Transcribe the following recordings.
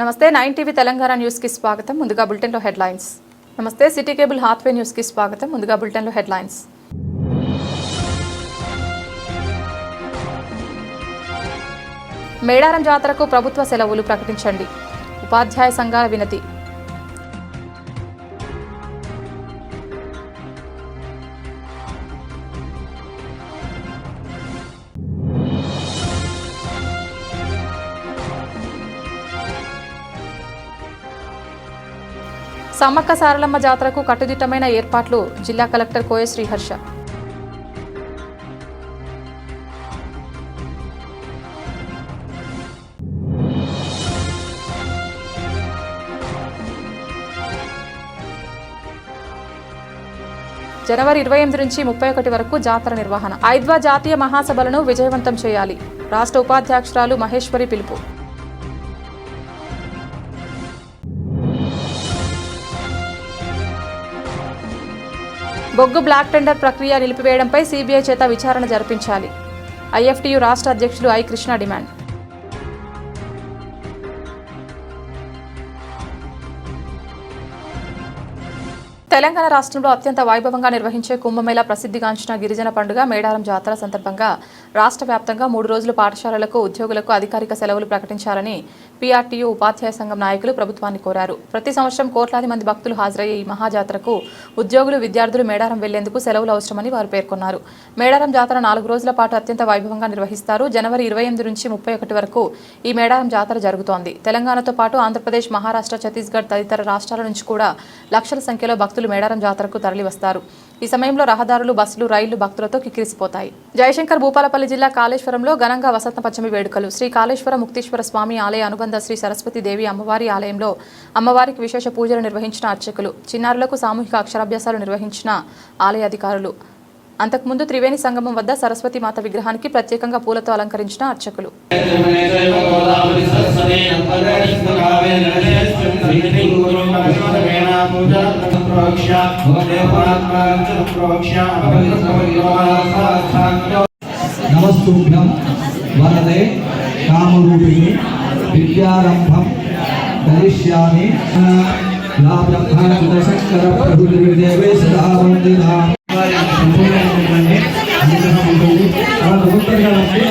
నమస్తే 9 TV Telangana news కి స్వాగతం. ముందుగా బులెటిన్ లో హెడ్లైన్స్. నమస్తే సిటీ కేబుల్ హాత్వే న్యూస్ కి స్వాగతం. ముందుగా బులెటిన్ లో హెడ్లైన్స్. మేడారం జాతరకు ప్రభుత్వ సెలవులు ప్రకటించండి. ఉపాధ్యాయ సంఘాల వినతి. సమ్మక్క సారలమ్మ జాతరకు కట్టుదిట్టమైన ఏర్పాట్లు. జిల్లా కలెక్టర్ కోయ శ్రీహర్ష. జనవరి 28 నుంచి 31 వరకు జాతర నిర్వహణ. ఐద్వా జాతీయ మహాసభలను విజయవంతం చేయాలి. రాష్ట్ర ఉపాధ్యక్షురాలు మహేశ్వరి పిలుపు. బొగ్గు బ్లాక్ టెండర్ ప్రక్రియ నిలిపివేయడంపై సీబీఐ చేత విచారణ జరిపించాలి. ఐఎఫ్టీయూ రాష్ట్ర అధ్యక్షులు ఐ కృష్ణ డిమాండ్. తెలంగాణ రాష్ట్రంలో అత్యంత వైభవంగా నిర్వహించే కుంభమేళా ప్రసిద్ధిగాంచిన గిరిజన పండుగ మేడారం జాతర సందర్భంగా రాష్ట్ర వ్యాప్తంగా 3 రోజులు పాఠశాలలకు ఉద్యోగులకు అధికారిక సెలవులు ప్రకటించాలని పీఆర్టీయూ ఉపాధ్యాయ సంఘం నాయకులు ప్రభుత్వాన్ని కోరారు. ప్రతి సంవత్సరం కోట్లాది మంది భక్తులు హాజరయ్యే ఈ మహాజాతరకు ఉద్యోగులు విద్యార్థులు మేడారం వెళ్లేందుకు సెలవులు అవసరమని వారు పేర్కొన్నారు. మేడారం జాతర 4 రోజుల పాటు అత్యంత వైభవంగా నిర్వహిస్తారు. జనవరి 28 నుంచి 31 వరకు ఈ మేడారం జాతర జరుగుతోంది. తెలంగాణతో పాటు ఆంధ్రప్రదేశ్, మహారాష్ట్ర, ఛత్తీస్గఢ్ తదితర రాష్ట్రాల నుంచి కూడా లక్షల సంఖ్యలో భక్తులు మేడారం జాతరకు తరలివస్తారు. ఈ సమయంలో రహదారులు, బస్సులు, రైళ్లు భక్తులతో కిక్కిరిసిపోతాయి. జయశంకర్ భూపాలపల్లి జిల్లా కాళేశ్వరంలో ఘనంగా వసంత పంచమి వేడుకలు. శ్రీ కాళేశ్వర ముక్తీశ్వర స్వామి ఆలయ అనుబంధ శ్రీ సరస్వతి దేవి అమ్మవారి ఆలయంలో అమ్మవారికి విశేష పూజలు నిర్వహించిన అర్చకులు, చిన్నారులకు సామూహిక అక్షరాభ్యాసాలు నిర్వహించిన ఆలయ అధికారులు. అంతకుముందు త్రివేణి సంగమం వద్ద సరస్వతి మాత విగ్రహానికి ప్రత్యేకంగా పూలతో అలంకరించిన అర్చకులు. నమస్తుభ్యం వరదే కామరూపిణి విద్యారంభం కరిష్యామి లాభ్రభాశంకర ప్రభుదేవే సదా వందినా. సంపూర్ణమైనటువంటి అనుగ్రహం ఉంటుంది. అలా నూతనంగా వచ్చి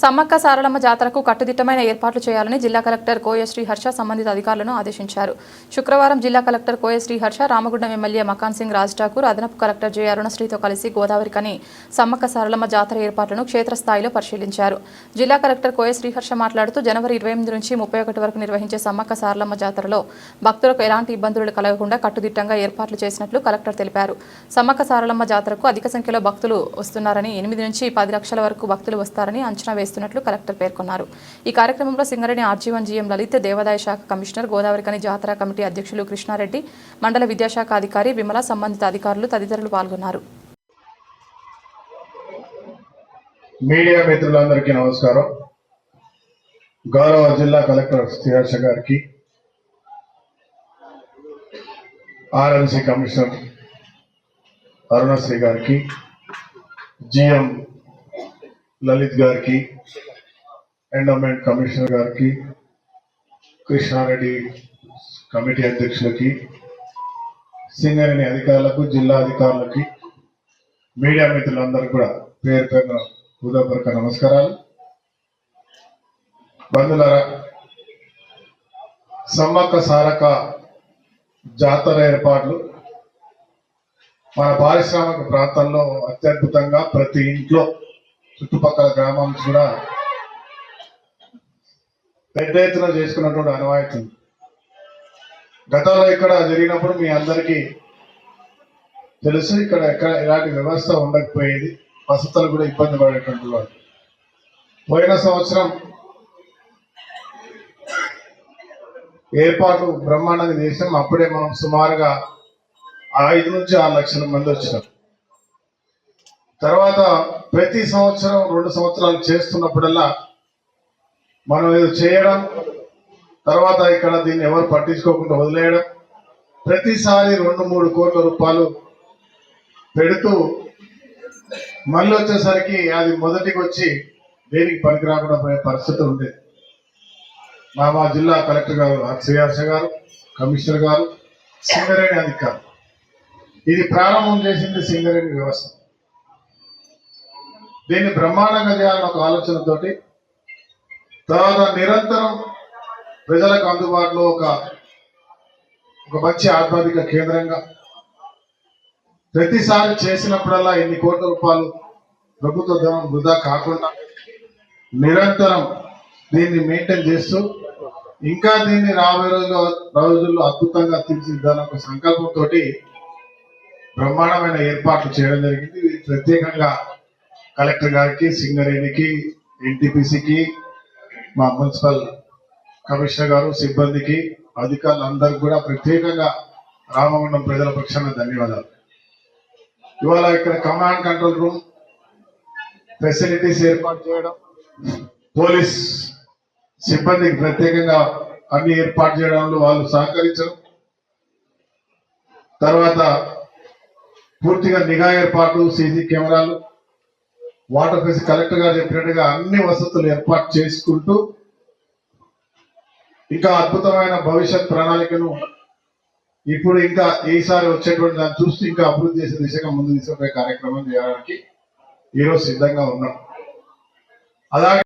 సమ్మక్క సారలమ్మ జాతరకు కట్టుదిట్టమైన ఏర్పాట్లు చేయాలని జిల్లా కలెక్టర్ కోయ శ్రీహర్ష సంబంధిత అధికారులను ఆదేశించారు. శుక్రవారం జిల్లా కలెక్టర్ కోయ శ్రీహర్ష రామగుండం ఎమ్మెల్యే మకాన్ సింగ్ రాజ్ ఠాకూర్, అదనపు కలెక్టర్ జె అరుణశ్రీతో కలిసి గోదావరికని సమ్మక్క సారలమ్మ జాతర ఏర్పాట్లను క్షేత్రస్థాయిలో పరిశీలించారు. జిల్లా కలెక్టర్ కోయ శ్రీహర్ష మాట్లాడుతూ జనవరి 28 నుంచి 31 వరకు నిర్వహించే సమ్మక్క సారలమ్మ జాతరలో భక్తులకు ఎలాంటి ఇబ్బందులు కలగకుండా కట్టుదిట్టంగా ఏర్పాట్లు చేసినట్లు కలెక్టర్ తెలిపారు. సమ్మక్క సారలమ్మ జాతరకు అధిక సంఖ్యలో భక్తులు వస్తున్నారని, 8 నుంచి 10 లక్షల వరకు భక్తులు వస్తారని అంచనా వేస్తున్నట్లు కలెక్టర్ పేర్కొన్నారు. ఈ కార్యక్రమంలో సింగరేణి ఆర్జీవన్ జీఎం లలిత్, దేవాదాయ శాఖ కమిషనర్, గోదావరికని జాతర కమిటీ అధ్యక్షులు కృష్ణారెడ్డి, మండల విద్యాశాఖ అధికారి విమల, సంబంధిత అధికారులు తదితరులు పాల్గొన్నారు. మీడియా మిత్రులందరికీ నమస్కారం. గౌరవ జిల్లా కలెక్టర్ శ్రీహర్ష గారికి, ఆర్ఎంసీ కమిషనర్ అరుణశ్రీ గారికి, జిఎం లలిత్ గారికి, ఎండోమెంట్ కమిషనర్ గారికి, కృష్ణారెడ్డి కమిటీ అధ్యక్షులకి, సింగరేణి అధికారులకు, జిల్లా అధికారులకి, మీడియా మిత్రులందరికీ కూడా పేరు పేరున హృదయపూర్వక నమస్కారాలు. బంధులారా, సమ్మక్క సారక్క జాతర ఏర్పాట్లు మన పారిశ్రామిక ప్రాంతాల్లో అత్యద్భుతంగా ప్రతి ఇంట్లో, చుట్టుపక్కల గ్రామాలకు కూడా పెద్ద ఎత్తున చేసుకున్నటువంటి అనువాయితీ. గతంలో ఇక్కడ జరిగినప్పుడు మీ అందరికీ తెలుసు, ఇక్కడ ఇలాంటి వ్యవస్థ ఉండకపోయేది, వసతులు కూడా ఇబ్బంది పడేటువంటి వాళ్ళు. పోయిన సంవత్సరం ఏర్పాటు బ్రహ్మాండంగా చేసాం. అప్పుడే మనం సుమారుగా 5 నుంచి 6 లక్షల మంది వచ్చినాం. తర్వాత ప్రతి సంవత్సరం 2 సంవత్సరాలు చేస్తున్నప్పుడల్లా మనం ఏదో చేయడం, తర్వాత ఇక్కడ దీన్ని ఎవరు పట్టించుకోకుండా వదిలేయడం, ప్రతిసారి 2-3 కోట్ల రూపాయలు పెడుతూ మళ్ళీ వచ్చేసరికి అది మొదటికి వచ్చి దేనికి పనికి రాకుండా పోయే పరిస్థితి ఉండేది. మా జిల్లా కలెక్టర్ గారు శ్రీహర్ష గారు, కమిషనర్ గారు, సింగరేణి అధికారులు, ఇది ప్రారంభం చేసింది సింగరేణి వ్యవస్థ. దీన్ని బ్రహ్మాండంగా చేయాలని ఒక ఆలోచనతోటి, తర్వాత నిరంతరం ప్రజలకు అందుబాటులో ఒక మంచి ఆధ్యాత్మిక కేంద్రంగా ప్రతిసారి చేసినప్పుడల్లా ఎన్ని కోట్ల రూపాయలు ప్రభుత్వ ధనం వృధా కాకుండా నిరంతరం దీన్ని మెయింటైన్ చేస్తూ ఇంకా దీన్ని రాబోయే రోజుల్లో అద్భుతంగా తీర్చిదిద్దాలన్న ఒక సంకల్పంతో బ్రహ్మాండమైన ఏర్పాట్లు చేయడం జరిగింది. ప్రత్యేకంగా కలెక్టర్ గారికి, సింగరేణికి, ఎన్టీపీసీకి, మా మున్సిపల్ కమిషనర్ గారు, సిబ్బందికి, అధికారులందరికీ కూడా ప్రత్యేకంగా రామగుండం ప్రజల పక్షాన ధన్యవాదాలు. ఇవాళ ఇక్కడ కమాండ్ కంట్రోల్ రూమ్ ఫెసిలిటీస్ ఏర్పాటు చేయడం, పోలీస్ సిబ్బందికి ప్రత్యేకంగా అన్ని ఏర్పాటు చేయడంలో వాళ్ళు సహకరించడం, తర్వాత పూర్తిగా నిఘా ఏర్పాటు, సీసీ కెమెరాలు, వాటర్ ఫెసి కలెక్టర్ గారు చెప్పినట్టుగా అన్ని వసతులు ఏర్పాటు చేసుకుంటూ ఇంకా అద్భుతమైన భవిష్యత్ ప్రణాళికను ఇప్పుడు ఇంకా ఈసారి వచ్చేటువంటి దాన్ని చూస్తూ ఇంకా అభివృద్ధి చేసే దిశగా ముందు తీసుకుపోయే కార్యక్రమం చేయడానికి ఈరోజు సిద్ధంగా ఉన్నాం. అలాగే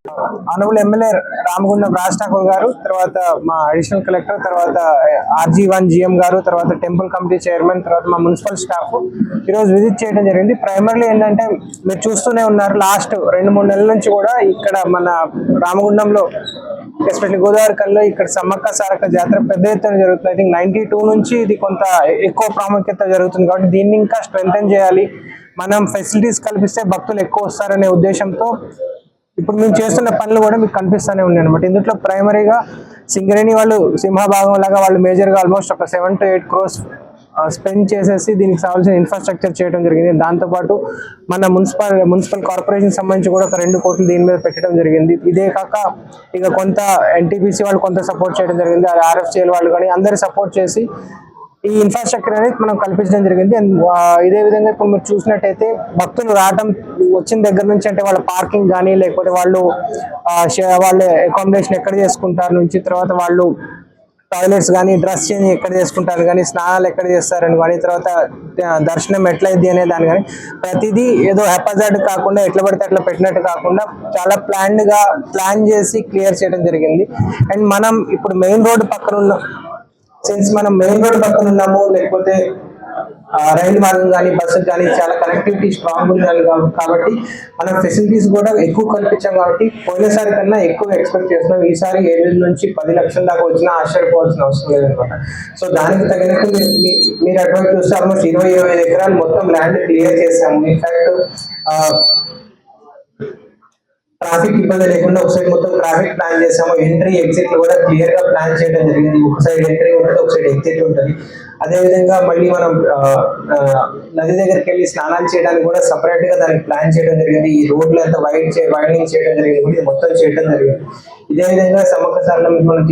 ఆనరబుల్ ఎమ్మెల్యే రామగుండం రాజ్ ఠాకూర్ గారు, తర్వాత మా అడిషనల్ కలెక్టర్, తర్వాత RG1 GM గారు, తర్వాత టెంపుల్ కమిటీ చైర్మన్, తర్వాత మా మున్సిపల్ స్టాఫ్ ఈరోజు విజిట్ చేయడం జరిగింది. ప్రైమర్లీ ఏంటంటే మీరు చూస్తూనే ఉన్నారు, లాస్ట్ 2-3 నెలల నుంచి కూడా ఇక్కడ మన రామగుండంలో ఎస్పెషల్లీ గోదావరి కల్లో ఇక్కడ సమ్మక్క సారక్క జాతర పెద్ద ఎత్తున జరుగుతుంది. ఐ థింక్ 92 నుంచి ఇది కొంత ఎక్కువ ప్రాముఖ్యత జరుగుతుంది. కాబట్టి దీన్ని ఇంకా స్ట్రెంథెన్ చేయాలి, మనం ఫెసిలిటీస్ కల్పిస్తే భక్తులు ఎక్కువ వస్తారనే ఉద్దేశంతో ఇప్పుడు మేము చేస్తున్న పనులు కూడా మీకు కనిపిస్తూనే ఉన్నాయి అనమాట. ఇందులో ప్రైమరీగా సింగరేణి వాళ్ళు సింహభాగం లాగా వాళ్ళు మేజర్గా ఆల్మోస్ట్ ఒక 7 to 8 crores స్పెండ్ చేసేసి దీనికి కావాల్సిన ఇన్ఫ్రాస్ట్రక్చర్ చేయడం జరిగింది. దాంతోపాటు మన మున్సిపల్ కార్పొరేషన్ సంబంధించి కూడా ఒక 2 కోట్లు దీని మీద పెట్టడం జరిగింది. ఇదే కాక ఇక కొంత NTPC వాళ్ళు కొంత సపోర్ట్ చేయడం జరిగింది, RFCL వాళ్ళు కానీ అందరు సపోర్ట్ చేసి ఈ ఇన్ఫ్రాస్ట్రక్చర్ అనేది మనం కల్పించడం జరిగింది. అండ్ ఇదే విధంగా ఇప్పుడు మీరు చూసినట్టయితే భక్తులు రావడం వచ్చిన దగ్గర నుంచి, అంటే వాళ్ళ పార్కింగ్ కానీ, లేకపోతే వాళ్ళు అకామిడేషన్ ఎక్కడ చేసుకుంటారు నుంచి, తర్వాత వాళ్ళు టాయిలెట్స్ కానీ, డ్రెస్ చేంజ్ ఎక్కడ చేసుకుంటారు కానీ, స్నానాలు ఎక్కడ చేస్తారని కానీ, తర్వాత దర్శనం ఎట్లయిద్ది అనే దాని కానీ ప్రతిదీ ఏదో హ్యాపజార్డ్ కాకుండా ఎట్లా పడితే అట్లా పెట్టినట్టు కాకుండా చాలా ప్లాన్ చేసి క్లియర్ చేయడం జరిగింది. అండ్ మనం ఇప్పుడు మెయిన్ రోడ్డు పక్కన ఉన్నాము, లేకపోతే రైలు మార్గం కానీ, బస్సు కానీ చాలా కనెక్టివిటీ స్ట్రాంగ్ ఉండాలి కాబట్టి మనం ఫెసిలిటీస్ కూడా ఎక్కువ కల్పించాం. కాబట్టి పోయినసారి కన్నా ఎక్కువ ఎక్స్పెక్ట్ చేస్తున్నాం. ఈసారి 7 నుంచి 10 లక్షల దాకా వచ్చినా ఆశ్చర్యపోవాల్సిన అవసరం లేదనమాట. సో దానికి తగినట్టు మీరు అటువైపు చూస్తే ఆల్మోస్ట్ 20-25 ఎకరాలు మొత్తం ల్యాండ్ క్లియర్ చేసాము. ఇన్ఫాక్ట్ ట్రాఫిక్ ఇబ్బంది లేకుండా ఒకసారి మొత్తం ట్రాఫిక్ ప్లాన్ చేసాము. ఎంట్రీ ఎగ్జిట్ కూడా క్లియర్ గా ప్లాన్ చేయడం జరిగింది. ఒక సైడ్ ఎంట్రీ ఉంటుంది, ఒక సైడ్ ఎగ్జిట్ ఉంటుంది. అదేవిధంగా మళ్ళీ మనం నది దగ్గరికి వెళ్ళి స్నానాలు చేయడానికి కూడా సపరేట్ గా దానికి ప్లాన్ చేయడం జరిగింది. ఈ రోడ్లు అంతా వైడింగ్ చేయడం జరిగింది, ఇది మొత్తం చేయడం జరిగింది. ఇదే విధంగా సమ్మక్క సారక్క మనం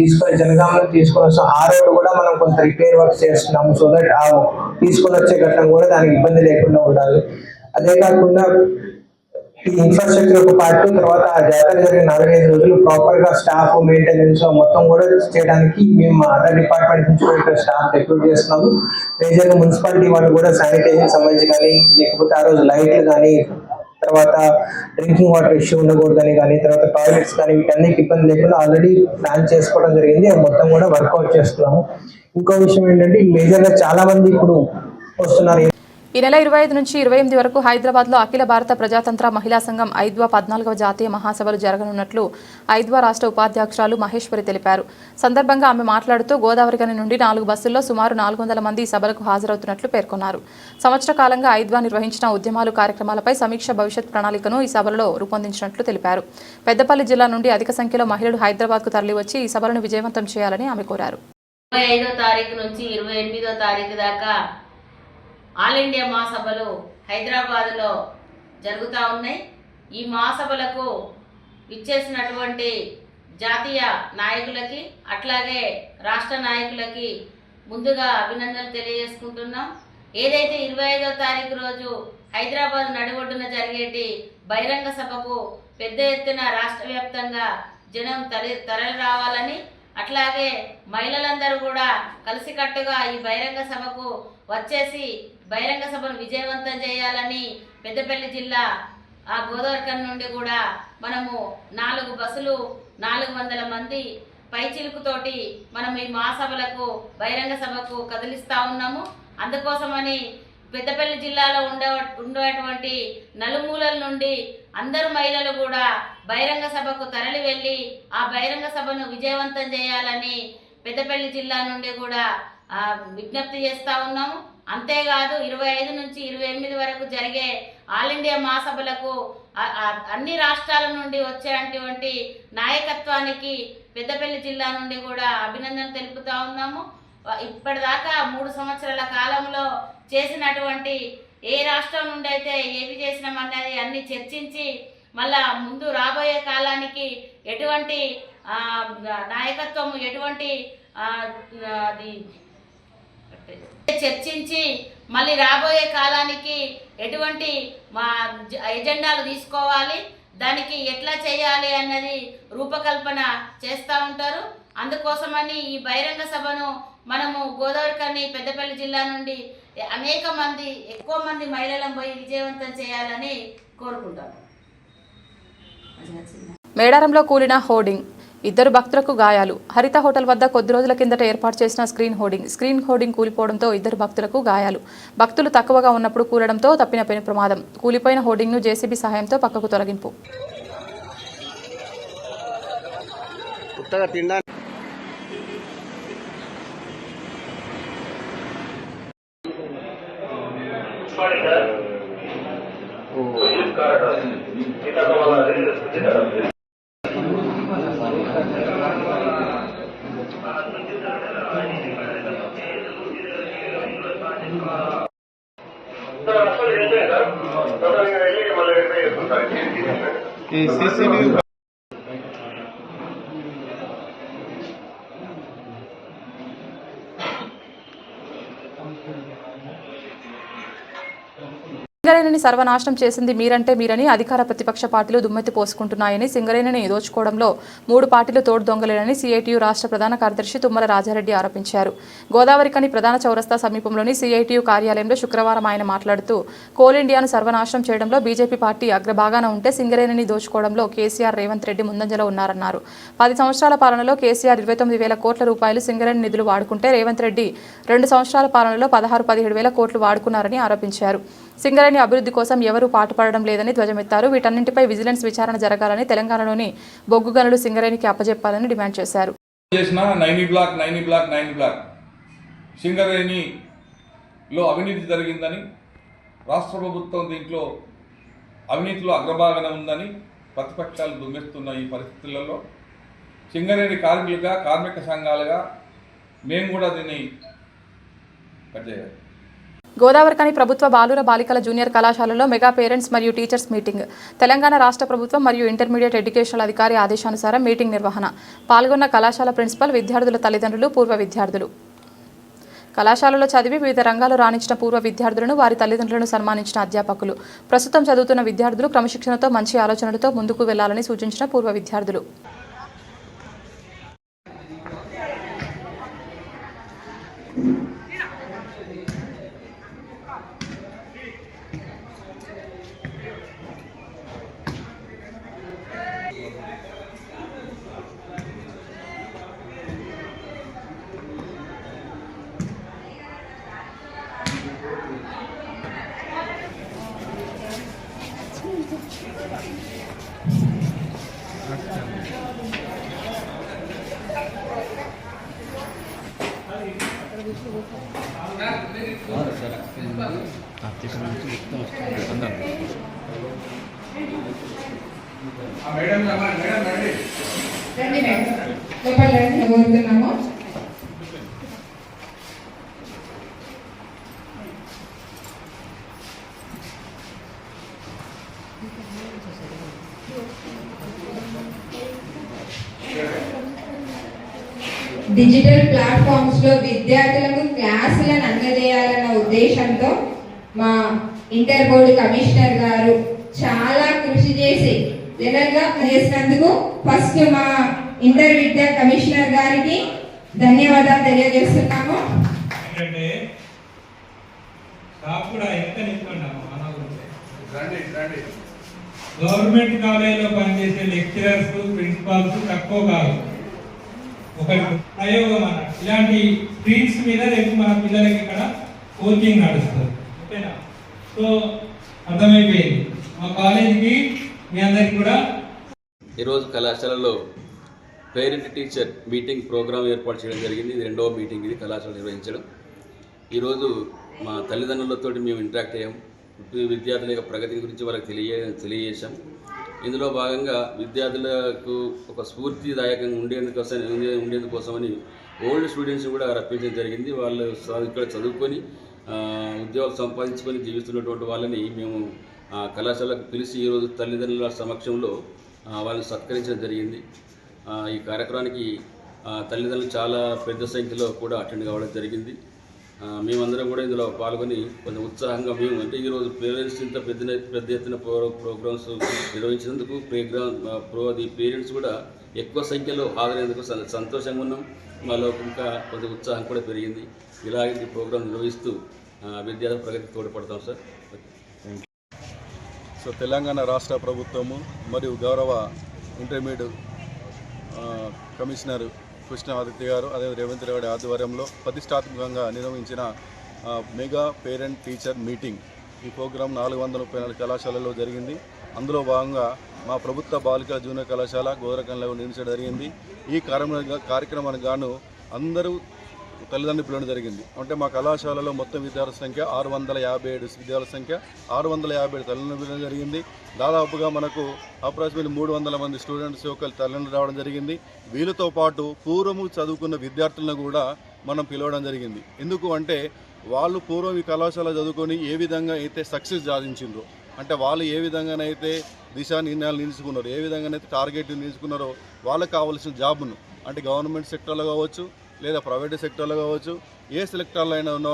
జనగామలో తీసుకొని వస్తాం. ఆ రోడ్డు కూడా మనం కొంత రిపేర్ వర్క్ చేస్తున్నాము. సో దట్ ఆ తీసుకొని వచ్చే ఘట్టం కూడా దానికి ఇబ్బంది లేకుండా ఉండాలి. అదే కాకుండా ఈ ఇన్ఫ్రాస్ట్రక్చర్ ఒక పార్ట్, తర్వాత ఆ జాతర జరిగిన 4-5 రోజులు ప్రాపర్ గా స్టాఫ్ మెయింటెనెన్స్ మొత్తం కూడా చేయడానికి మేము అదర్ డిపార్ట్మెంట్ నుంచి కూడా స్టాఫ్ రిక్రూట్ చేస్తున్నాము. మేజర్గా మున్సిపాలిటీ వాళ్ళు కూడా శానిటైజేషన్ సంబంధించి కానీ, లేకపోతే ఆ రోజు లైట్లు కానీ, తర్వాత డ్రింకింగ్ వాటర్ ఇష్యూ ఉండకూడదని కానీ, తర్వాత టాయిలెట్స్ కానీ, వీటన్నిటి ఇబ్బంది లేకుండా ఆల్రెడీ ప్లాన్ చేసుకోవడం జరిగింది. అది మొత్తం కూడా వర్కౌట్ చేస్తున్నాము. ఇంకో విషయం ఏంటంటే మేజర్గా చాలా మంది ఇప్పుడు వస్తున్నారు. ఈ నెల 25 నుంచి 28 వరకు హైదరాబాద్లో అఖిల భారత ప్రజాతంత్ర మహిళా సంఘం 5వ 14వ జాతీయ మహాసభలు జరగనున్నట్లు 5వ రాష్ట్ర ఉపాధ్యక్షురాలు మహేశ్వరి తెలిపారు. సందర్భంగా ఆమె మాట్లాడుతూ గోదావరికని నుండి 4 బస్సుల్లో సుమారు 400 మంది ఈ సభలకు హాజరవుతున్నట్లు పేర్కొన్నారు. సంవత్సర కాలంగా 5వ నిర్వహించిన ఉద్యమాలు కార్యక్రమాలపై సమీక్ష భవిష్యత్ ప్రణాళికను ఈ సభలో రూపొందించినట్లు తెలిపారు. పెద్దపల్లి జిల్లా నుండి అధిక సంఖ్యలో మహిళలు హైదరాబాద్కు తరలివచ్చి ఈ సభలను విజయవంతం చేయాలని ఆమె కోరారు. 25వ తారీఖు నుంచి 28వ తారీఖు దాకా ఆల్ ఇండియా మహాసభలు హైదరాబాద్లో జరుగుతూ ఉన్నాయి. ఈ మహాసభలకు ఇచ్చేసినటువంటి జాతీయ నాయకులకి అట్లాగే రాష్ట్ర నాయకులకి ముందుగా అభినందనలు తెలియజేసుకుంటున్నాం. ఏదైతే 25వ తారీఖు రోజు హైదరాబాద్ నడిబొడ్డున జరిగేటి బహిరంగ సభకు పెద్ద ఎత్తున రాష్ట్ర వ్యాప్తంగా జనం తరలి రావాలని, అట్లాగే మహిళలందరూ కూడా కలిసికట్టుగా ఈ బహిరంగ సభకు వచ్చేసి బహిరంగ సభను విజయవంతం చేయాలని పెద్దపల్లి జిల్లా గోదావరికని నుండి కూడా మనము 4 బస్సులు 400 మంది పైచిలుకుతోటి మనం ఈ మహాసభలకు బహిరంగ సభకు కదిలిస్తూ ఉన్నాము. అందుకోసమని పెద్దపల్లి జిల్లాలో ఉండేటువంటి నలుమూలల నుండి అందరు మహిళలు కూడా బహిరంగ సభకు తరలి వెళ్ళి ఆ బహిరంగ సభను విజయవంతం చేయాలని పెద్దపల్లి జిల్లా నుండి కూడా విజ్ఞప్తి చేస్తూ ఉన్నాము. అంతేకాదు 25 నుంచి 28 వరకు జరిగే ఆల్ ఇండియా మహాసభలకు అన్ని రాష్ట్రాల నుండి వచ్చేటువంటి నాయకత్వానికి పెద్దపల్లి జిల్లా నుండి కూడా అభినందన తెలుపుతూ ఉన్నాము. ఇప్పటిదాకా 3 సంవత్సరాల కాలంలో చేసినటువంటి ఏ రాష్ట్రం నుండి అయితే ఏవి చేసినామన్నది అన్ని చర్చించి మళ్ళా ముందు రాబోయే కాలానికి ఎటువంటి నాయకత్వం ఎటువంటి అది చర్చించి మళ్ళీ రాబోయే కాలానికి ఎటువంటి మా ఎజెండాలు తీసుకోవాలి, దానికి ఎట్లా చేయాలి అన్నది రూపకల్పన చేస్తూ ఉంటారు. అందుకోసమని ఈ బహిరంగ సభను మనము గోదావరికని పెద్దపల్లి జిల్లా నుండి ఎక్కువ మంది మహిళలను పోయి విజయవంతం చేయాలని కోరుకుంటాము. మేడారంలో కూలిన హోర్డింగ్, 2 భక్తులకు గాయాలు. హరిత హోటల్ వద్ద కొద్ది రోజుల కిందట ఏర్పాటు చేసిన స్క్రీన్ హోర్డింగ్ కూలిపోవడంతో 2 భక్తులకు గాయాలు. భక్తులు తక్కువగా ఉన్నప్పుడు కూలడంతో తప్పిన పెను ప్రమాదం. కూలిపోయిన హోర్డింగ్ను జేసీబీ సహాయంతో పక్కకు తొలగింపు. సింగరేణిని సర్వనాశనం చేసింది మీరని అధికార ప్రతిపక్ష పార్టీలు దుమ్మెత్తి పోసుకుంటున్నాయని, సింగరేణిని దోచుకోవడంలో 3 పార్టీలు తోడు దొంగలేనని సిఐటియు రాష్ట్ర ప్రధాన కార్యదర్శి తుమ్మల రాజారెడ్డి ఆరోపించారు. గోదావరికని ప్రధాన చౌరస్తా సమీపంలోని సిఐటియు కార్యాలయంలో శుక్రవారం ఆయన మాట్లాడుతూ కోల్ ఇండియాను సర్వనాశనం చేయడంలో బీజేపీ పార్టీ అగ్రభాగాన ఉంటే సింగరేణిని దోచుకోవడంలో కేసీఆర్, రేవంత్ రెడ్డి ముందంజలో ఉన్నారన్నారు. 10 సంవత్సరాల పాలనలో కేసీఆర్ 29,000 కోట్ల రూపాయలు సింగరేణి నిధులు వాడుకుంటే రేవంత్ రెడ్డి 2 సంవత్సరాల పాలనలో 16-17 కోట్లు వాడుకున్నారని ఆరోపించారు. సింగరేణి అభివృద్ధి కోసం ఎవరూ పాటుపడడం లేదని ధ్వజమెత్తారు. వీటన్నింటిపై విజిలెన్స్ విచారణ జరగాలని, తెలంగాణలోని బొగ్గు గనులు సింగరేణికి అప్పజెప్పాలని డిమాండ్ చేశారు. సింగరేణిలో అవినీతి జరిగిందని, రాష్ట్ర ప్రభుత్వం దీంట్లో అవినీతిలో అగ్రభాగన ఉందని ప్రతిపక్షాలు దుమ్మెస్తున్న ఈ పరిస్థితులలో సింగరేణి కార్మికులుగా, కార్మిక సంఘాలుగా మేము కూడా దీన్ని పనిచేయాలి. గోదావరికని ప్రభుత్వ బాలుర బాలికల జూనియర్ కళాశాలలో మెగా పేరెంట్స్ మరియు టీచర్స్ మీటింగ్. తెలంగాణ రాష్ట్ర ప్రభుత్వం మరియు ఇంటర్మీడియట్ ఎడ్యుకేషనల్ అధికారి ఆదేశానుసారం మీటింగ్ నిర్వహణ. పాల్గొన్న కళాశాల ప్రిన్సిపల్, విద్యార్థుల తల్లిదండ్రులు, పూర్వ విద్యార్థులు. కళాశాలలో చదివి వివిధ రంగాల్లో రాణించిన పూర్వ విద్యార్థులను, వారి తల్లిదండ్రులను సన్మానించిన అధ్యాపకులు. ప్రస్తుతం చదువుతున్న విద్యార్థులు క్రమశిక్షణతో మంచి ఆలోచనలతో ముందుకు వెళ్లాలని సూచించిన పూర్వ విద్యార్థులు. రండి మేడం, లోపల రండి, కోరుతున్నాము. డిజిటల్ ప్లాట్ఫామ్స్ లో విద్యార్థులకు క్లాసులను అందజేయాలన్న ఉద్దేశంతో మా ఇంటర్ బోర్డు కమిషనర్ గారు చాలా కృషి చేసి జనరల్గా చేసినందుకు ఫస్ట్ మా ఇంటర్ విద్యా కమిషనర్ గారికి ధన్యవాదాలు తెలియజేస్తున్నాము. గవర్నమెంట్ కాలేజీలో పనిచేసే లెక్చరర్స్, ప్రిన్సిపాల్స్ తక్కువ కాదు. ఒక ప్రయోగం అన్నట్టు ఇలాంటి స్క్రీన్స్ మీద రేపు మన పిల్లలకి ఇక్కడ కోచింగ్ నడుస్తుంది. ఓకేనా? సో అర్థమైపోయింది. మా కాలేజీకి మీ అందరికి కూడా ఈరోజు కళాశాలలో పేరెంట్ టీచర్ మీటింగ్ ప్రోగ్రాం ఏర్పాటు చేయడం జరిగింది. ఇది 2వ మీటింగ్ ఇది కళాశాల నిర్వహించడం. ఈరోజు మా తల్లిదండ్రులతో మేము ఇంటరాక్ట్ అయ్యాం. విద్యార్థుల యొక్క ప్రగతి గురించి వాళ్ళకి తెలియజేశాం. ఇందులో భాగంగా విద్యార్థులకు ఒక స్ఫూర్తిదాయకంగా ఉండేందుకోసమని ఓల్డ్ స్టూడెంట్స్ కూడా రప్పించడం జరిగింది. వాళ్ళు ఇక్కడ చదువుకొని ఉద్యోగాలు సంపాదించుకొని జీవిస్తున్నటువంటి వాళ్ళని మేము కళాశాలకు పిలిచి ఈరోజు తల్లిదండ్రుల సమక్షంలో వాళ్ళని సత్కరించడం జరిగింది. ఈ కార్యక్రమానికి తల్లిదండ్రులు చాలా పెద్ద సంఖ్యలో కూడా అటెండ్ కావడం జరిగింది. మేమందరం కూడా ఇందులో పాల్గొని కొంచెం ఉత్సాహంగా మేము అంటే ఈరోజు పేరెంట్స్ ఇంత పెద్ద ఎత్తున ప్రోగ్రామ్స్ నిర్వహించినందుకు పేరెంట్స్ కూడా ఎక్కువ సంఖ్యలో హాజరైనందుకు సంతోషంగా ఉన్నాం. మాలో ఇంకా కొంచెం ఉత్సాహం కూడా పెరిగింది. ఇలాంటి ప్రోగ్రాం నిర్వహిస్తూ విద్యార్థుల ప్రగతికి తోడ్పడతాం సార్. సో తెలంగాణ రాష్ట్ర ప్రభుత్వము మరియు గౌరవ ఇంటర్మీడియట్ కమిషనర్ కృష్ణాదిత్య గారు అదే రేవంత్ రెడ్డి ఆధ్వర్యంలో ప్రతిష్టాత్మకంగా నిర్వహించిన మెగా పేరెంట్ టీచర్ మీటింగ్. ఈ ప్రోగ్రాం 434 కళాశాలలో జరిగింది. అందులో భాగంగా మా ప్రభుత్వ బాలికల జూనియర్ కళాశాల గోదరకంలో నిర్మించడం జరిగింది. ఈ కార్యక్రమానికి గాను అందరూ తల్లిదండ్రులు పిలవడం జరిగింది. అంటే మా కళాశాలలో మొత్తం విద్యార్థుల సంఖ్య 657 విద్యార్థుల సంఖ్య 657 తల్లిదండ్రులు పిలవడం జరిగింది. దాదాపుగా మనకు అప్రాక్సిమేట్లీ 300 మంది స్టూడెంట్స్ యొక్క తల్లిదండ్రులు రావడం జరిగింది. వీళ్ళతో పాటు పూర్వము చదువుకున్న విద్యార్థులను కూడా మనం పిలవడం జరిగింది. ఎందుకు అంటే వాళ్ళు పూర్వం ఈ కళాశాల చదువుకొని ఏ విధంగా అయితే సక్సెస్ సాధించిండ్రో, అంటే వాళ్ళు ఏ విధంగానైతే దిశానిర్ణయాలు నిలుచుకున్నారో, ఏ విధంగానైతే టార్గెట్ నిలుచుకున్నారో వాళ్ళకి కావాల్సిన జాబ్ను అంటే గవర్నమెంట్ సెక్టర్లో కావచ్చు లేదా ప్రైవేట్ సెక్టర్లో కావచ్చు ఏ సెక్టర్లో అయినా ఉన్న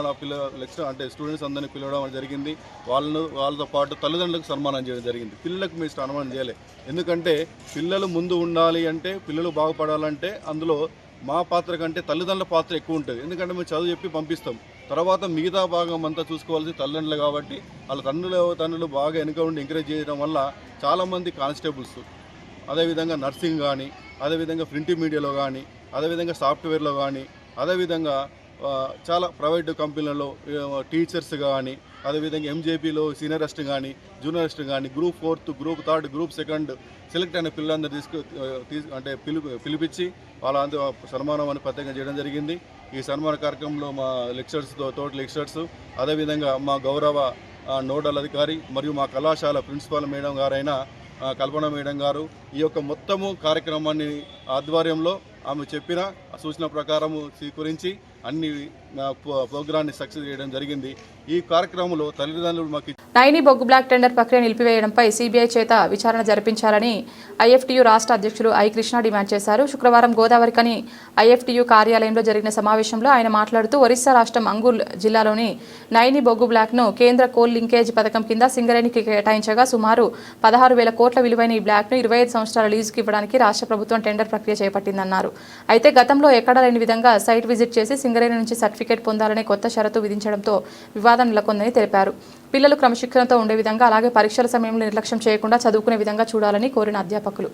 అంటే స్టూడెంట్స్ అందరినీ పిలవడం జరిగింది. వాళ్ళతో పాటు తల్లిదండ్రులకు సన్మానం చేయడం జరిగింది. పిల్లలకు మీరు సన్మానం చేయలే, ఎందుకంటే పిల్లలు ముందు ఉండాలి అంటే పిల్లలు బాగుపడాలంటే అందులో మా పాత్ర కంటే తల్లిదండ్రుల పాత్ర ఎక్కువ ఉంటుంది. ఎందుకంటే మేము చదువు చెప్పి పంపిస్తాం, తర్వాత మిగతా భాగం అంతా చూసుకోవాల్సి తల్లిదండ్రులు కాబట్టి వాళ్ళ తండ్రులు బాగా వెనుక ఉండి ఎంకరేజ్ చేయడం వల్ల చాలామంది కానిస్టేబుల్స్, అదేవిధంగా నర్సింగ్ కానీ, అదేవిధంగా ప్రింట్ మీడియాలో కానీ, అదేవిధంగా సాఫ్ట్వేర్లో కానీ, అదేవిధంగా చాలా ప్రైవేటు కంపెనీలలో టీచర్స్ కానీ, అదేవిధంగా ఎంజేపీలో సీనియర్ అసిస్టెంట్ కానీ, జూనియర్ అసిస్టెంట్ కానీ, గ్రూప్ 4, గ్రూప్ 3, గ్రూప్ 2 సెలెక్ట్ అయిన పిల్లలందరూ పిలిపించి వాళ్ళ సన్మానం అని ప్రత్యేకంగా చేయడం జరిగింది. ఈ సన్మాన కార్యక్రమంలో మా తోటి లెక్చరర్స్, అదేవిధంగా మా గౌరవ నోడల్ అధికారి మరియు మా కళాశాల ప్రిన్సిపాల్ మేడం గారైన కల్పన మేడం గారు ఈ యొక్క మొత్తము కార్యక్రమాన్ని ఆధ్వర్యంలో ఆమె చెప్పిన సూచన ప్రకారము స్వీకరించి అన్ని ప్రోగ్రాన్ని సక్సెస్ చేయడం జరిగింది. ఈ కార్యక్రమంలో తల్లిదండ్రులు మాకు నైని బొగ్గు బ్లాక్ టెండర్ ప్రక్రియ నిలిపివేయడంపై సీబీఐ చేత విచారణ జరిపించాలని ఐఎఫ్టీయూ రాష్ట్ర అధ్యక్షులు ఐ కృష్ణ డిమాండ్ చేశారు. శుక్రవారం గోదావరికని ఐఎఫ్టీయూ కార్యాలయంలో జరిగిన సమావేశంలో ఆయన మాట్లాడుతూ ఒరిస్సా రాష్ట్రం అంగుల్ జిల్లాలోని నైని బొగ్గు బ్లాక్ను కేంద్ర కోల్ లింకేజ్ పథకం కింద సింగరేణికి కేటాయించగా సుమారు 16,000 కోట్ల విలువైన ఈ బ్లాక్ను 25 సంవత్సరాల లీజుకు ఇవ్వడానికి రాష్ట్ర ప్రభుత్వం టెండర్ ప్రక్రియ చేపట్టిందన్నారు. అయితే గతంలో ఎక్కడా లేని విధంగా సైట్ విజిట్ చేసి సింగరేణి నుంచి సర్టిఫికేట్ పొందాలనే కొత్త షరతు విధించడంతో వివాదం నెలకొందని తెలిపారు. పిల్లలు క్రమశిక్షణతో ఉండే విధంగా అలాగే పరీక్షల సమయంలో నిర్లక్ష్యం చేయకుండా చదువుకునే విధంగా చూడాలని కోరిన అధ్యాపకులు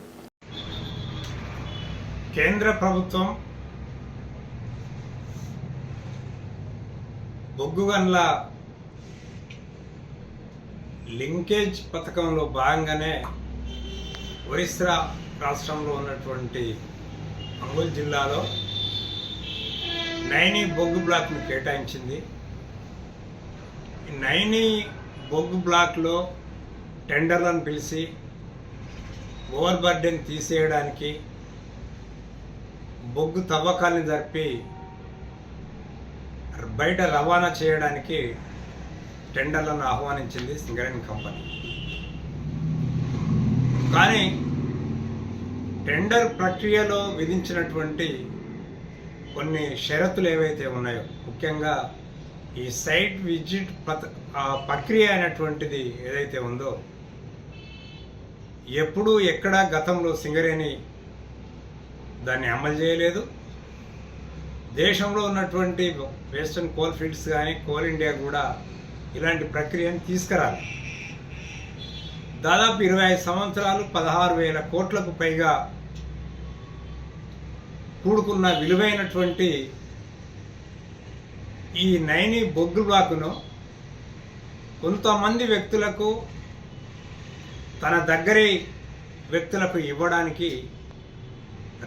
కేంద్ర ప్రభుత్వం బొగ్గు గనుల లింకేజ్ పథకంలో భాగంగానే ఒరిస్సా రాష్ట్రంలో ఉన్నటువంటి అంగుల్ జిల్లాలో నైని బొగ్గు బ్లాక్ను కేటాయించింది. ఈ నైని బొగ్గు బ్లాక్లో టెండర్లను పిలిచి ఓవర్ బర్డెన్ తీసేయడానికి, బొగ్గు తవ్వకాలను జరిపి బయట రవాణా చేయడానికి టెండర్లను ఆహ్వానించింది సింగరేణి కంపెనీ. కానీ టెండర్ ప్రక్రియలో విధించినటువంటి కొన్ని షరతులు ఏవైతే ఉన్నాయో, ముఖ్యంగా ఈ సైట్ విజిట్ ప్రక్రియ అనేటువంటిది ఏదైతే ఉందో, ఎప్పుడు ఎక్కడ గతంలో సింగరేణి దాన్ని అమలు చేయలేదు. దేశంలో ఉన్నటువంటి వెస్టర్న్ కోల్ ఫీల్డ్స్ కానీ కోల్ ఇండియా కూడా ఇలాంటి ప్రక్రియను తీసుకురాలి. దాదాపు 25 సంవత్సరాలు 16,000 కోట్లకు పైగా కూడుకున్న విలువైనటువంటి ఈ నైని బొగ్గు బ్లాకును కొంతమంది వ్యక్తులకు, తన దగ్గరి వ్యక్తులకు ఇవ్వడానికి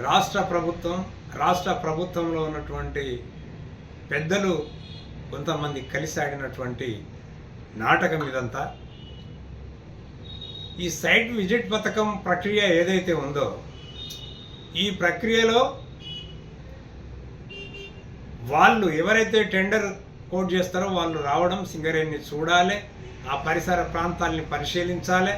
రాష్ట్ర ప్రభుత్వంలో ఉన్నటువంటి పెద్దలు కొంతమంది కలిసి ఆడినటువంటి నాటకం ఇదంతా. ఈ సైట్ విజిట్ పథకం ప్రక్రియ ఏదైతే ఉందో, ఈ ప్రక్రియలో వాళ్ళు ఎవరైతే టెండర్ కోట్ చేస్తారో వాళ్ళు రావడం, సింగరేణిని చూడాలి, ఆ పరిసర ప్రాంతాలని పరిశీలించాలి,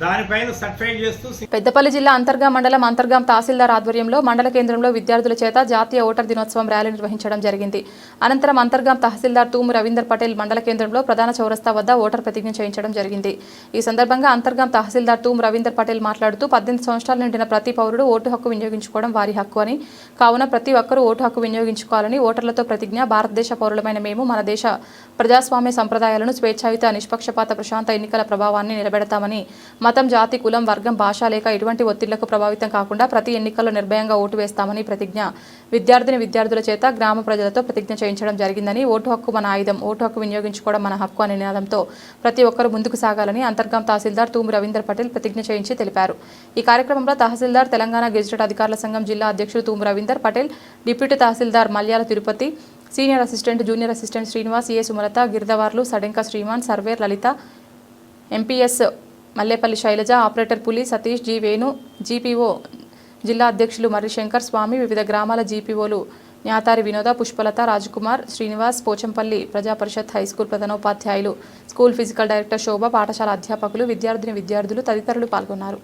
దానిపైన సర్టిఫై చేస్తూ. పెద్దపల్లి జిల్లా అంతర్గాం మండలం అంతర్గాం తహసీల్దార్ ఆధ్వర్యంలో మండల కేంద్రంలో విద్యార్థుల చేత జాతీయ ఓటర్ దినోత్సవం ర్యాలీ నిర్వహించడం జరిగింది. అనంతరం అంతర్గాం తహసీల్దార్ తూము రవీందర్ పటేల్ మండల కేంద్రంలో ప్రధాన చౌరస్తా వద్ద ఓటర్ ప్రతిజ్ఞ చేయించడం జరిగింది. ఈ సందర్భంగా అంతర్గాం తహసీల్దార్ తూము రవీందర్ పటేల్ మాట్లాడుతూ 18 సంవత్సరాలు నిండిన ప్రతి పౌరుడు ఓటు హక్కు వినియోగించుకోవడం వారి హక్కు అని, కావున ప్రతి ఒక్కరూ ఓటు హక్కు వినియోగించుకోవాలని, ఓటర్లతో ప్రతిజ్ఞ, భారతదేశ పౌరులమైన మేము మన దేశ ప్రజాస్వామ్య సంప్రదాయాలను, స్వేచ్ఛాయుత, నిష్పక్షపాత, ప్రశాంత ఎన్నికల ప్రభావాన్ని నిలబెడతామని, మతం, జాతి, కులం, వర్గం, భాష లేక ఎటువంటి ఒత్తిళ్లకు ప్రభావితం కాకుండా ప్రతి ఎన్నికల్లో నిర్భయంగా ఓటు వేస్తామని ప్రతిజ్ఞ విద్యార్థుల చేత గ్రామ ప్రజలతో ప్రతిజ్ఞ చేయించడం జరిగిందని, ఓటు హక్కు మన ఆయుధం, ఓటు హక్కు వినియోగించుకోవడం మన హక్కు అనే నినాదంతో ప్రతి ఒక్కరూ ముందుకు సాగాలని అంతర్గాం తహసీల్దార్ తూము రవీందర్ పటేల్ ప్రతిజ్ఞ చేయించి తెలిపారు. ఈ కార్యక్రమంలో తహసీల్దార్, తెలంగాణ గెజిటెడ్ అధికారుల సంఘం జిల్లా అధ్యక్షుడు Thumu Ravinder Patel, deputy tahsildar Mallyala Tirupati, senior assistant, junior assistant Srinivas, A Sumalatha, గిరిదవార్లు, Sadenka Sriman, surveyor Lalitha, MPS Mallepalli Shailaja, operator Puli Satish, G Venu, GPO జిల్లా అధ్యక్షులు మర్రిశంకర్ స్వామి, వివిధ గ్రామాల జీపీఓలు న్యాతారి వినోద, పుష్పలత, రాజకుమార్, శ్రీనివాస్, పోచంపల్లి ప్రజాపరిషత్ హైస్కూల్ ప్రధానోపాధ్యాయులు, స్కూల్ ఫిజికల్ డైరెక్టర్ శోభ, పాఠశాల అధ్యాపకులు, విద్యార్థులు తదితరులు పాల్గొన్నారు.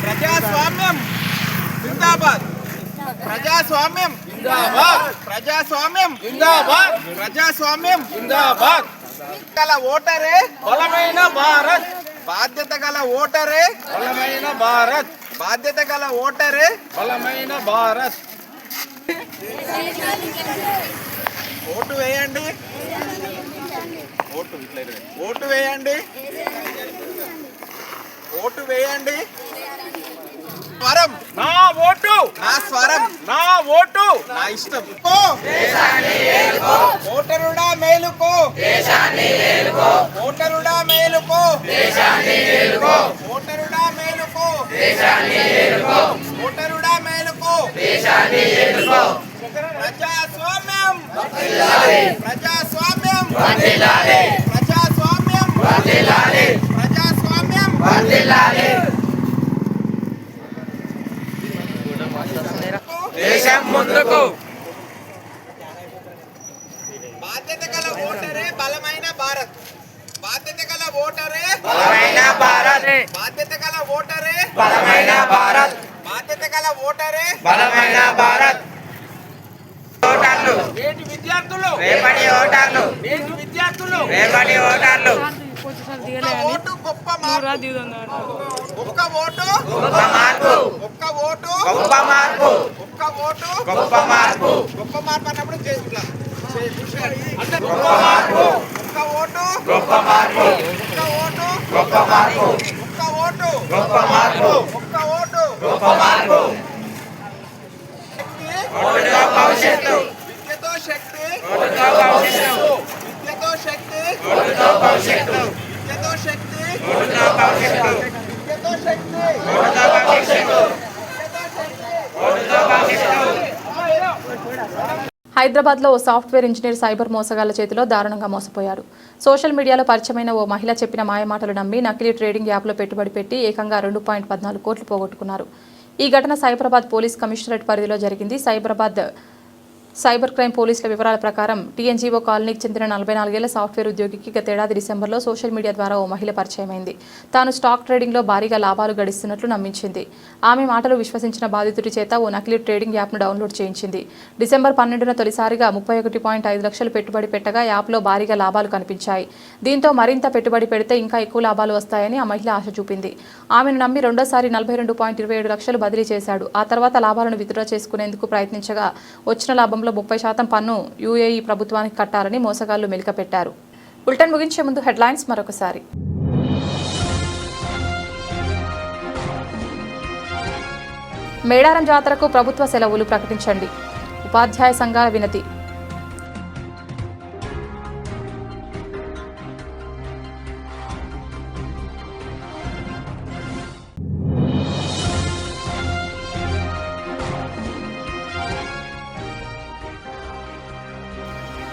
ప్రజాస్వామ్యం జిందాబాద్, ప్రజాస్వామ్యం జిందాబాద్, ప్రజాస్వామ్యం జిందాబాద్, ప్రజాస్వామ్యం జిందాబాద్. గల ఓటరే బలమైన భారత్. బాధ్యత గల ఓటరే బలమైన భారత్. బాధ్యత గల ఓటరే బలమైన భారత్. ఓటు వేయండి. ఓటు వేయండి. ఓటు వేయండి. స్వరం నా ఓటు, నా స్వరం నా ఓటు, నా ఇష్టం. ఓటరుడా మేలుకో, ఓటరుడా మేలుకో, ఓటరుడా మేలుకో, ఓటరుడా మేలుకో. ప్రజాస్వామ్యం, ప్రజాస్వామ్యం, ప్రజాస్వామ్యం, ప్రజాస్వామ్యం. దేశం ముందుకు. బాధ్యత గల ఓటరే బలమైన భారత్. బాధ్యత గల ఓటరే బలమైన భారత్. బాధ్యత గల ఓటరే బలమైన భారత్. బాధ్యత గల ఓటరే బలమైన భారత్. ఓటర్లు నేటి విద్యార్థులు, రేపటి ఓటర్లు. నేటి విద్యార్థులు, రేపటి ఓటర్లు. ఒక్క ఓటు గొప్ప మార్పు. ఒక్క ఓటు గొప్ప మార్పు. ఒక్క ఓటు గొప్ప మార్పు. ఒక్క ఓటు గొప్ప మార్పు. గొప్ప మార్పు అన్నప్పుడు గొప్ప మార్పు. ఒక్క ఓటు గొప్ప మార్పు. ఒక్క ఓటు గొప్ప మార్పు. ఒక్క ఓటు గొప్ప మార్పు. ఒక్క ఓటు గొప్ప మార్పు. ఓటుతో భవిష్యత్తు. విద్యతో శక్తి. ఓటుతో భవిష్యత్తు. విద్యతో శక్తి. ఓటుతో భవిష్యత్తు. విద్యతో శక్తి. ఓటుతో భవిష్యత్తు. విద్యతో శక్తి. ఓటుతో భవిష్యత్తు. ఓటుతో భవిష్యత్తు. హైదరాబాద్లో ఓ సాఫ్ట్వేర్ ఇంజనీర్ సైబర్ మోసగాళ్ల చేతిలో దారుణంగా మోసపోయాడు. సోషల్ మీడియాలో పరిచయమైన ఓ మహిళ చెప్పిన మాయమాటలు నమ్మి నకిలీ ట్రేడింగ్ యాప్లో పెట్టుబడి పెట్టి ఏకంగా 2.14 కోట్లు పోగొట్టుకున్నారు. ఈ ఘటన సైబరాబాద్ పోలీస్ కమిషనరేట్ పరిధిలో జరిగింది. సైబర్ క్రైమ్ పోలీసుల వివరాల ప్రకారం టీఎన్జీఓ కాలనీకి చెందిన 44 ఏళ్ల సాఫ్ట్వేర్ ఉద్యోగికి గత ఏడాది డిసెంబర్లో సోషల్ మీడియా ద్వారా ఓ మహిళ పరిచయమైంది. తాను స్టాక్ ట్రేడింగ్లో భారీగా లాభాలు గడిస్తున్నట్లు నమ్మించింది. ఆమె మాటలు విశ్వసించిన బాధితుడి చేత ఓ నకిలీ ట్రేడింగ్ యాప్ను డౌన్లోడ్ చేయించింది. డిసెంబర్ 12న తొలిసారిగా 31.5 లక్షలు పెట్టుబడి పెట్టగా యాప్లో భారీగా లాభాలు కనిపించాయి. దీంతో మరింత పెట్టుబడి పెడితే ఇంకా ఎక్కువ లాభాలు వస్తాయని ఆ మహిళ ఆశ చూపింది. ఆమెను నమ్మి రెండోసారి 42.27 లక్షలు బదిలీ చేశాడు. ఆ తర్వాత లాభాలను విత్డ్రా చేసుకునేందుకు ప్రయత్నించగా వచ్చిన లాభంలో 30% పన్ను యూఏఈ ప్రభుత్వానికి కట్టాలని మోసగాళ్లు మెలికపెట్టారు. బులెటిన్ ముగించే ముందు హెడ్లైన్స్ మరొకసారి. మేడారం జాతరకు ప్రభుత్వ సెలవులు ప్రకటించండి. ఉపాధ్యాయ సంఘాల వినతి.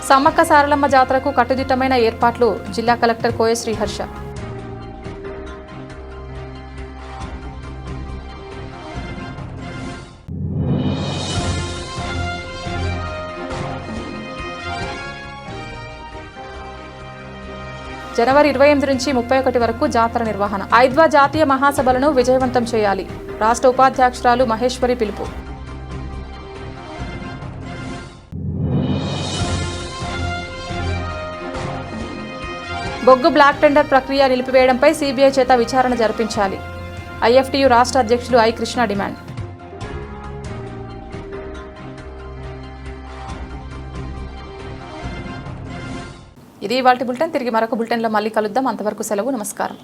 సమ్మక్క సారలమ్మ జాతరకు కట్టుదిట్టమైన ఏర్పాట్లు. జిల్లా కలెక్టర్ కోయ శ్రీహర్ష. జనవరి 28 నుంచి 31 వరకు జాతర నిర్వహణ. 5వ జాతీయ మహాసభలను విజయవంతం చేయాలి. రాష్ట్ర ఉపాధ్యక్షురాలు మహేశ్వరి పిలుపు. బొగ్గు బ్లాక్ టెండర్ ప్రక్రియ నిలిపివేయడంపై సీబీఐ చేత విచారణ జరిపించాలి. ఐఎఫ్టీయూ రాష్ట్ర అధ్యక్షులు ఐ కృష్ణ డిమాండ్. ఇది ఇవాల్టి బులెటిన్. తిరిగి మరొక బులెటిన్లో మళ్ళీ కలుద్దాం. అంతవరకు సెలవు. నమస్కారం.